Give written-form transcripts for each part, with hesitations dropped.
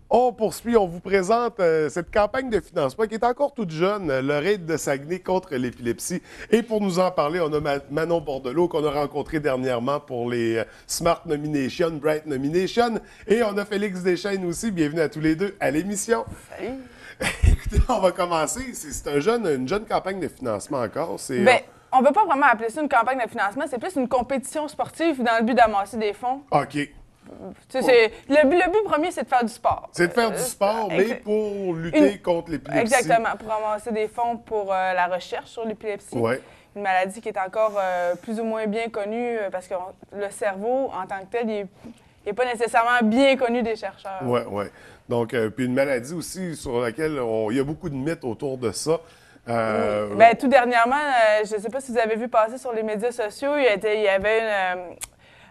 On poursuit, on vous présente cette campagne de financement qui est encore toute jeune, le Raid de Saguenay contre l'épilepsie. Et pour nous en parler, on a Manon Bordelot qu'on a rencontré dernièrement pour les Smart Nomination, Bright Nomination. Et on a Félix Deschênes aussi. Bienvenue à tous les deux à l'émission. Salut! Écoutez, on va commencer. C'est une jeune campagne de financement encore. On ne peut pas vraiment appeler ça une campagne de financement, c'est plus une compétition sportive dans le but d'amasser des fonds. OK. Le but premier, c'est de faire du sport. C'est de faire du sport, mais pour lutter contre l'épilepsie. Exactement, pour ramasser des fonds pour la recherche sur l'épilepsie. Ouais. Une maladie qui est encore plus ou moins bien connue parce que le cerveau, en tant que tel, il n'est pas nécessairement bien connu des chercheurs. Oui, oui. Donc, puis une maladie aussi sur laquelle il y a beaucoup de mythes autour de ça. Bien, tout dernièrement, je ne sais pas si vous avez vu passer sur les médias sociaux, il y avait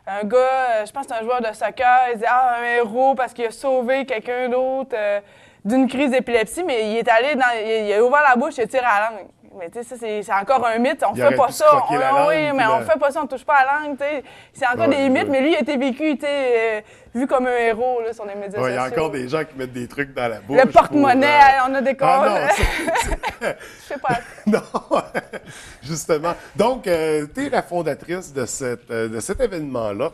un gars, je pense que c'est un joueur de soccer, il disait « Ah, un héros parce qu'il a sauvé quelqu'un d'autre d'une crise d'épilepsie », mais il est allé il a ouvert la bouche et tiré à la langue. Mais tu sais, ça, c'est encore un mythe. On fait pas ça. Oui, mais on fait pas ça, on touche pas à la langue, tu sais. C'est encore des mythes, mais lui, il a été vécu, tu sais, vu comme un héros là, sur les médias sociaux. Il y a encore des gens qui mettent des trucs dans la bouche. Le porte-monnaie, on a des Ah causes. non, je sais pas. Non, justement. Donc, tu es la fondatrice de cet événement-là.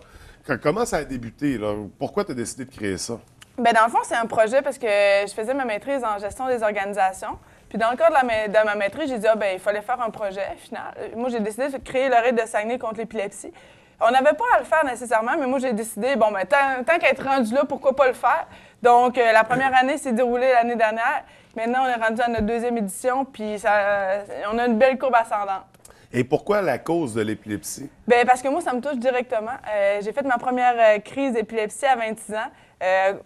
Comment ça a débuté, là? Pourquoi tu as décidé de créer ça? Bien, dans le fond, c'est un projet parce que je faisais ma maîtrise en gestion des organisations. Puis dans le cadre de ma maîtrise, j'ai dit il fallait faire un projet final. Moi, j'ai décidé de créer le Raid de Saguenay contre l'épilepsie. On n'avait pas à le faire nécessairement, mais moi, j'ai décidé, tant qu'à être rendu là, pourquoi pas le faire? Donc, la première année s'est déroulée l'année dernière. Maintenant, on est rendu à notre deuxième édition, puis on a une belle courbe ascendante. Et pourquoi la cause de l'épilepsie? Bien, parce que moi, ça me touche directement. J'ai fait ma première crise d'épilepsie à 26 ans.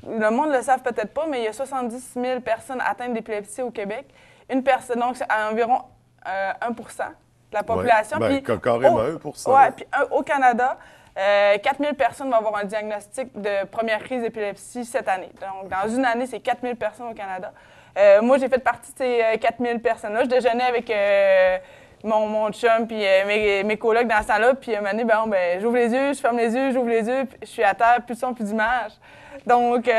Le monde ne le savent peut-être pas, mais il y a 70 000 personnes atteintes d'épilepsie au Québec. Une personne, donc c'est environ 1 de la population. Ouais, carrément 1 Oui, puis au Canada, 4 000 personnes vont avoir un diagnostic de première crise d'épilepsie cette année. Donc, dans une année, c'est 4 000 personnes au Canada. Moi, j'ai fait partie de ces 4 000 personnes-là. Je déjeunais avec mon chum puis mes colocs dans ce temps-là. Puis à un moment donné, j'ouvre les yeux, je ferme les yeux, j'ouvre les yeux, puis je suis à terre, plus de son, plus d'image. Donc,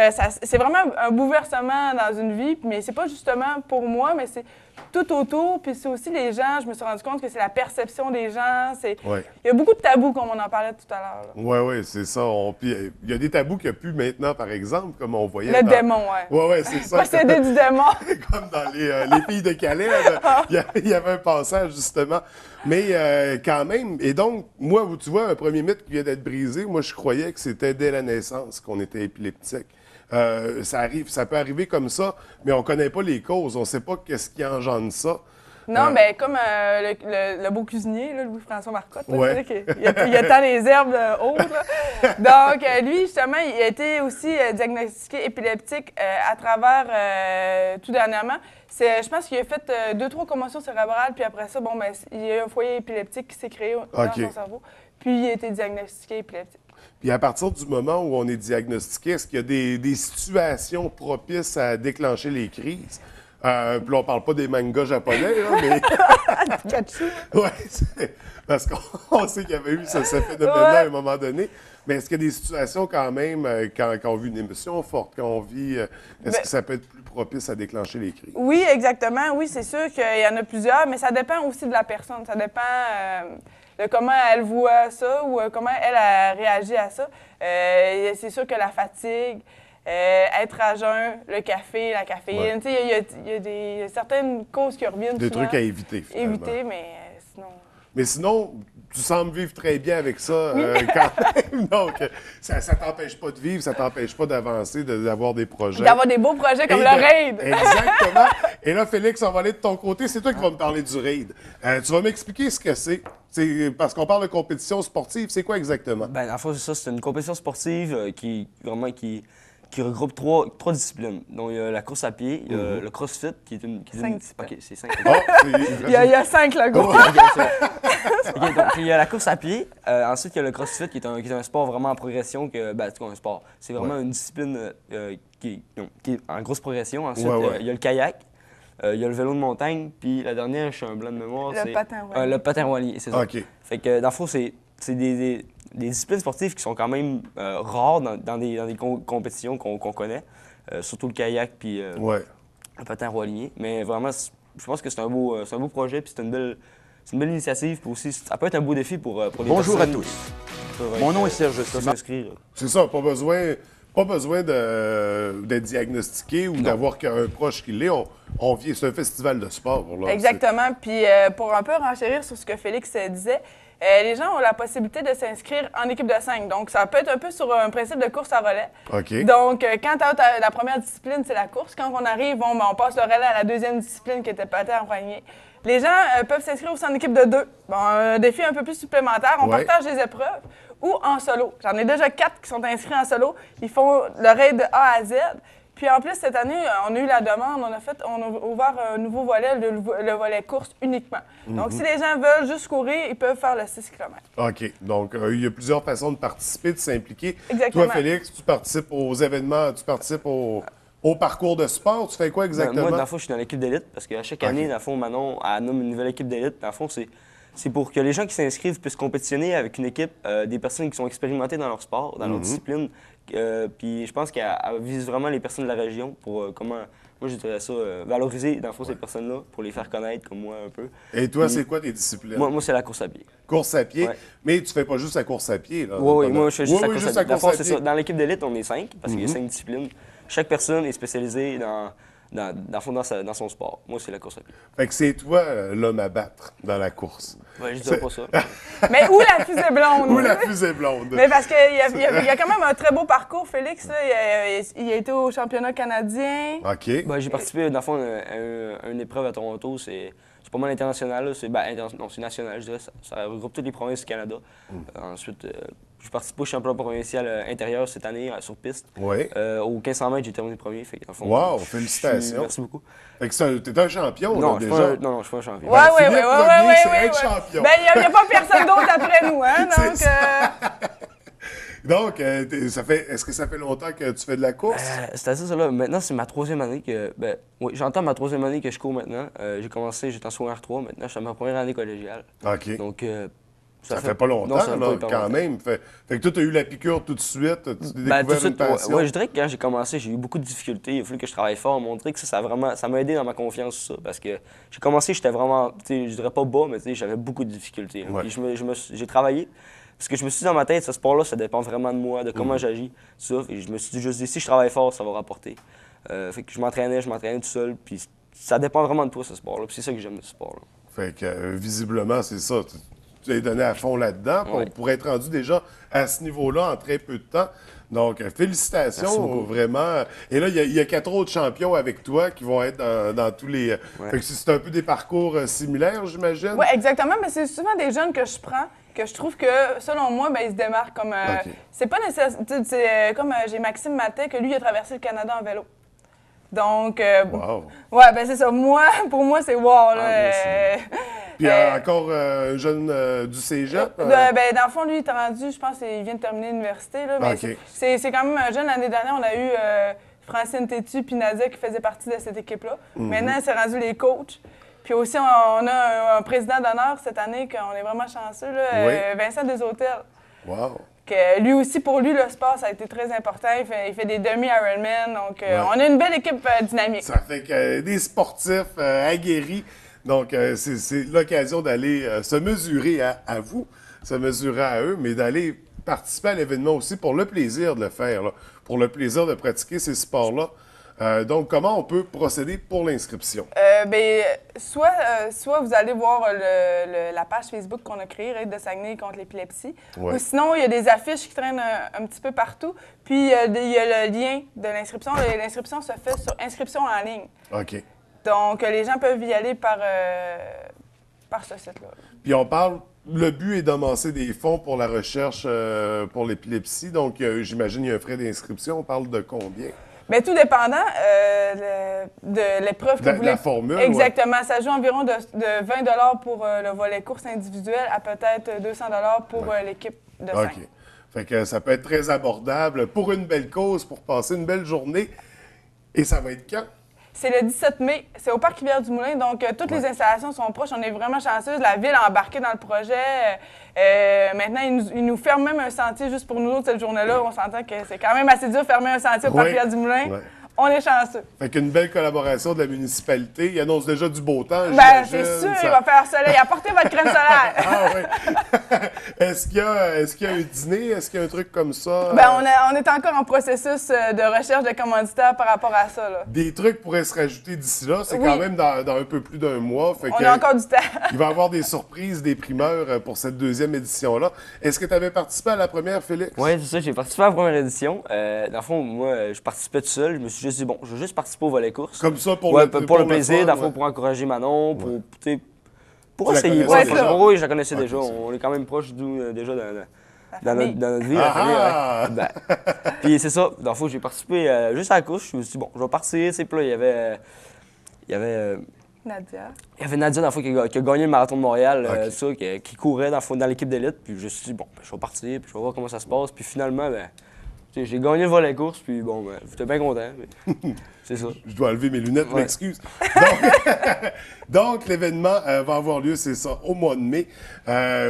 c'est vraiment un bouleversement dans une vie, mais c'est pas justement pour moi, mais c'est tout autour, puis c'est aussi les gens. Je me suis rendu compte que c'est la perception des gens. Ouais. Il y a beaucoup de tabous, comme on en parlait tout à l'heure. Oui, c'est ça. Puis il y a des tabous qu'il n'y a plus maintenant, par exemple, comme on voyait. Le démon, oui. Oui, c'est ça. Possédé du démon. Comme dans les filles de Calais, il y avait un passage, justement. Mais quand même, et donc, moi, tu vois, un premier mythe qui vient d'être brisé, moi, je croyais que c'était dès la naissance qu'on était épileptique. Ça peut arriver comme ça, mais on ne connaît pas les causes. On ne sait pas qu'est-ce qui engendre ça. Non, bien, comme le beau cuisinier, là, Louis-François Marcotte, ouais. il a tant les herbes hautes. Donc, lui, justement, il a été aussi diagnostiqué épileptique à travers, tout dernièrement. Je pense qu'il a fait 2-3 commotions cérébrales, puis après ça, il y a un foyer épileptique qui s'est créé dans son cerveau, puis il a été diagnostiqué épileptique. Puis à partir du moment où on est diagnostiqué, est-ce qu'il y a des situations propices à déclencher les crises? Puis là, on parle pas des mangas japonais, là, mais... Pikachu! Oui, parce qu'on sait qu'il y avait eu ce phénomène-là à un moment donné. Mais est-ce qu'il y a des situations quand même, quand on vit une émotion forte, quand on vit... est-ce que ça peut être plus propice à déclencher les crises? Oui, exactement. Oui, c'est sûr qu'il y en a plusieurs, mais ça dépend aussi de la personne. Ça dépend... de comment elle voit ça ou comment elle a réagi à ça. C'est sûr que la fatigue, être à jeun, le café, la caféine, il y a certaines causes qui reviennent Des souvent. trucs à éviter, finalement. Éviter, mais sinon... Mais sinon, tu sembles vivre très bien avec ça oui. Quand même. Donc, ça ne t'empêche pas de vivre, ça ne t'empêche pas d'avancer, d'avoir des projets. D'avoir des beaux projets comme le Raid. Exactement. Et là, Félix, on va aller de ton côté. C'est toi qui vas me parler du Raid. Tu vas m'expliquer ce que c'est. Parce qu'on parle de compétition sportive. C'est quoi exactement? Bien, en fait, c'est ça. C'est une compétition sportive qui regroupe trois disciplines. Donc, il y a la course à pied, il y a le crossfit, qui est une... 5 disciplines. OK, c'est 5. Il y a 5 logos. OK, donc, il y a la course à pied. Ensuite, il y a le crossfit, qui est un sport vraiment en progression. Un sport. C'est vraiment une discipline qui est en grosse progression. Ensuite, il y a le kayak. Il y a le vélo de montagne, puis la dernière, je suis un blanc de mémoire, le patin voilier. Le patin voilier, c'est ça. OK. Fait que, dans le fond, c'est des disciplines sportives qui sont quand même rares dans des compétitions qu'on connaît, surtout le kayak puis le patin roilier. Mais vraiment, je pense que c'est un beau projet puis c'est une belle initiative. Puis aussi, ça peut être un beau défi pour les Bonjour à personnes tous. qui peuvent Mon nom est être, Serge qui peuvent Simard. s'inscrire. C'est ça, pas besoin d'être diagnostiqué ou d'avoir qu'un proche qui l'est. C'est un festival de sport. Là, Exactement. Puis pour un peu renchérir sur ce que Félix disait, les gens ont la possibilité de s'inscrire en équipe de 5. Donc, ça peut être un peu sur un principe de course à relais. OK. Donc, quand la première discipline, c'est la course. Quand on arrive, on passe le relais à la deuxième discipline qui était patin roilier. Les gens peuvent s'inscrire aussi en équipe de 2. Bon, un défi un peu plus supplémentaire. On partage des épreuves ou en solo. J'en ai déjà 4 qui sont inscrits en solo. Ils font le raid de A à Z. Puis en plus, cette année, on a eu la demande, on a ouvert un nouveau volet, le volet course uniquement. Donc, si les gens veulent juste courir, ils peuvent faire le 6 km. OK. Donc, il y a plusieurs façons de participer, de s'impliquer. Exactement. Toi, Félix, tu participes aux événements, tu participes au parcours de sport. Tu fais quoi exactement? Moi, dans le fond, je suis dans l'équipe d'élite parce qu'à chaque année, dans le fond, Manon elle nomme une nouvelle équipe d'élite. Dans le fond, c'est pour que les gens qui s'inscrivent puissent compétitionner avec une équipe, des personnes qui sont expérimentées dans leur sport, dans leur discipline. Puis je pense qu'elle vise vraiment les personnes de la région pour moi je dirais ça, valoriser dans le fond ces personnes-là pour les faire connaître comme moi un peu. Et toi, c'est quoi tes disciplines? Moi c'est la course à pied. Course à pied, mais tu fais pas juste la course à pied. Là, Oui, moi je fais juste la course à pied. Dans le fond, c'est ça. Dans l'équipe d'élite, on est 5 parce qu'il y a 5 disciplines. Chaque personne est spécialisée dans son sport. Moi, c'est la course à pied. Fait que c'est toi l'homme à battre dans la course. Ouais, je dirais pas ça. Mais où la fusée blonde? Ou la fusée blonde. Mais parce qu'il y a quand même un très beau parcours, Félix. Là. Il a été au championnat canadien. OK. J'ai participé, dans le fond, à une épreuve à Toronto. C'est pas mal international. Là. C'est national, je dirais. Ça regroupe toutes les provinces du Canada. Ensuite, j'ai participé au championnat provincial intérieur cette année sur piste. Oui. Au 1500 mètres, j'ai terminé premier. Fait, dans le fond, Wow, félicitations. Merci beaucoup. Fait que t'es un champion, Non, là, je déjà. non, je suis pas un champion. Ouais, Philippe Premier, c'est être champion. Ben, il n'y a pas personne d'autre après nous, hein? Donc, Est-ce que ça fait longtemps que tu fais de la course? C'est-à-dire ça, là. Maintenant, c'est ma 3e année que. Oui, j'entends ma 3e année que je cours maintenant. J'étais en secondaire 3. Maintenant, je suis à ma première année collégiale. OK. Donc, ça fait pas longtemps, non, ça fait là, pas hyper quand longtemps. même. Fait que toi, tu as eu la piqûre tout de suite, tu t'es Tout de découvert suite, une passion. ouais, je dirais que quand j'ai commencé, j'ai eu beaucoup de difficultés. Il a fallu que je travaille fort, montrer que ça m'a aidé dans ma confiance, ça. Parce que j'ai commencé, j'étais vraiment, je dirais pas bas, mais j'avais beaucoup de difficultés. Ouais. Puis j'ai travaillé. Parce que je me suis dit dans ma tête, ce sport-là, ça dépend vraiment de moi, de comment j'agis, tout ça. Et je me suis dit juste si je travaille fort, ça va rapporter. Fait que je m'entraînais tout seul. Puis ça dépend vraiment de toi, ce sport-là. Puis c'est ça que j'aime de ce sport-là. Fait que, visiblement, c'est ça. Tu t'es donné à fond là-dedans pour être rendu déjà à ce niveau-là en très peu de temps. Donc, félicitations, vraiment. Et là, il y a 4 autres champions avec toi qui vont être dans tous les... Fait que c'est un peu des parcours similaires, j'imagine? Oui, exactement. Mais c'est souvent des jeunes que je prends, que je trouve que, selon moi, ils se démarquent comme... C'est pas nécessaire... C'est comme j'ai Maxime Matet, que lui, il a traversé le Canada en vélo. Donc... Wow! Ouais, ben c'est ça. Pour moi, c'est wow, là. Puis encore un jeune du cégep? Dans le fond, lui, il est rendu, je pense qu'il vient de terminer l'université. Là, mais c'est quand même un jeune. L'année dernière, on a eu Francine Tétu puis Nadia qui faisaient partie de cette équipe-là. Maintenant, c'est rendu les coachs. Puis aussi, on a un président d'honneur cette année, qu'on est vraiment chanceux, là, Vincent Deshôtels. Wow! Que lui aussi, pour lui, le sport, ça a été très important. Il fait des demi-Ironman. Donc, on a une belle équipe dynamique. Ça fait que des sportifs aguerris. Donc, c'est l'occasion d'aller se mesurer à vous, se mesurer à eux, mais d'aller participer à l'événement aussi pour le plaisir de le faire, là, pour le plaisir de pratiquer ces sports-là. Donc, comment on peut procéder pour l'inscription? Soit vous allez voir la page Facebook qu'on a créée, Raid de Saguenay contre l'épilepsie. Ouais. Ou sinon, il y a des affiches qui traînent un petit peu partout. Puis, il y a le lien de l'inscription. L'inscription se fait sur inscription en ligne. OK. Donc, les gens peuvent y aller par ce site-là. Puis on parle, le but est d'amasser des fonds pour la recherche pour l'épilepsie. Donc, j'imagine qu'il y a un frais d'inscription. On parle de combien? Bien, tout dépendant de l'épreuve que vous voulez. La formule. Exactement. Ça joue environ de 20 pour le volet course individuelle à peut-être 200 pour l'équipe de 5. OK. Fait que ça peut être très abordable pour une belle cause, pour passer une belle journée. Et ça va être quand? C'est le 17 mai. C'est au Parc Rivière-du-Moulin. Donc, toutes les installations sont proches. On est vraiment chanceux. La ville a embarqué dans le projet. Maintenant, ils nous ferment même un sentier juste pour nous autres cette journée-là. On s'entend que c'est quand même assez dur de fermer un sentier au Parc Rivière-du-Moulin. Ouais. On est chanceux. Fait qu'une belle collaboration de la municipalité. Il annonce déjà du beau temps. Ben, c'est sûr, il va faire soleil. Apportez votre crème solaire. Ah oui. Est-ce qu'il y a un dîner? Est-ce qu'il y a un truc comme ça? Ben, on est encore en processus de recherche de commanditaires par rapport à ça. Là. Des trucs pourraient se rajouter d'ici là. C'est quand même dans un peu plus d'un mois. Fait on a encore du temps. Il va y avoir des surprises, des primeurs pour cette deuxième édition-là. Est-ce que tu avais participé à la première, Félix? Oui, c'est ça. J'ai participé à la première édition. Dans le fond, moi, je participais tout seul. Je me suis juste dit, bon, je vais juste participer au volet course. Comme ça, pour le plaisir, dans le fond, pour encourager Manon, pour essayer. Oui, je la connaissais déjà. On est quand même proches déjà dans notre vie. Puis c'est ça. Dans le fond, j'ai participé juste à la course. Je me suis dit, bon, je vais partir. Puis là, il y avait Nadia. Il y avait Nadia, dans le fond, qui a gagné le marathon de Montréal, qui courait dans l'équipe d'élite. Puis je me suis dit, bon, je vais partir, puis je vais voir comment ça se passe. Puis finalement, j'ai gagné le volet course, puis bon, j'étais bien content. C'est ça. Je dois enlever mes lunettes, m'excuse. Donc l'événement va avoir lieu, c'est ça, au mois de mai.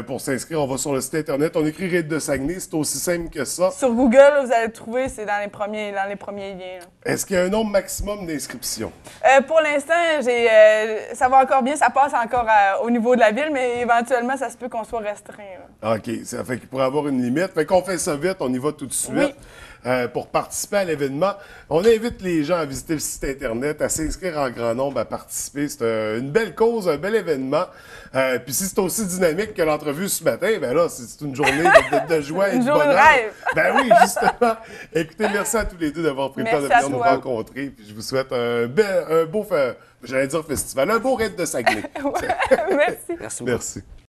Pour s'inscrire, on va sur le site Internet. On écrit Ride de Saguenay, c'est aussi simple que ça. Sur Google, là, vous allez trouver, c'est dans les premiers liens. Est-ce qu'il y a un nombre maximum d'inscriptions? Pour l'instant, ça va encore bien, ça passe encore au niveau de la ville, mais éventuellement, ça se peut qu'on soit restreint. Là. OK, ça fait qu'il pourrait avoir une limite. Fait qu'on fait ça vite, on y va tout de suite. Oui. Pour participer à l'événement. On invite les gens à visiter le site Internet, à s'inscrire en grand nombre, à participer. C'est une belle cause, un bel événement. Puis si c'est aussi dynamique que l'entrevue ce matin, ben là, c'est une journée de joie et de bonheur. Une journée de rêve. Ben oui, justement. Écoutez, merci à tous les deux d'avoir pris le temps de venir nous rencontrer. Puis je vous souhaite un beau, j'allais dire festival, un beau raid de Saguenay. Merci. Merci. Merci.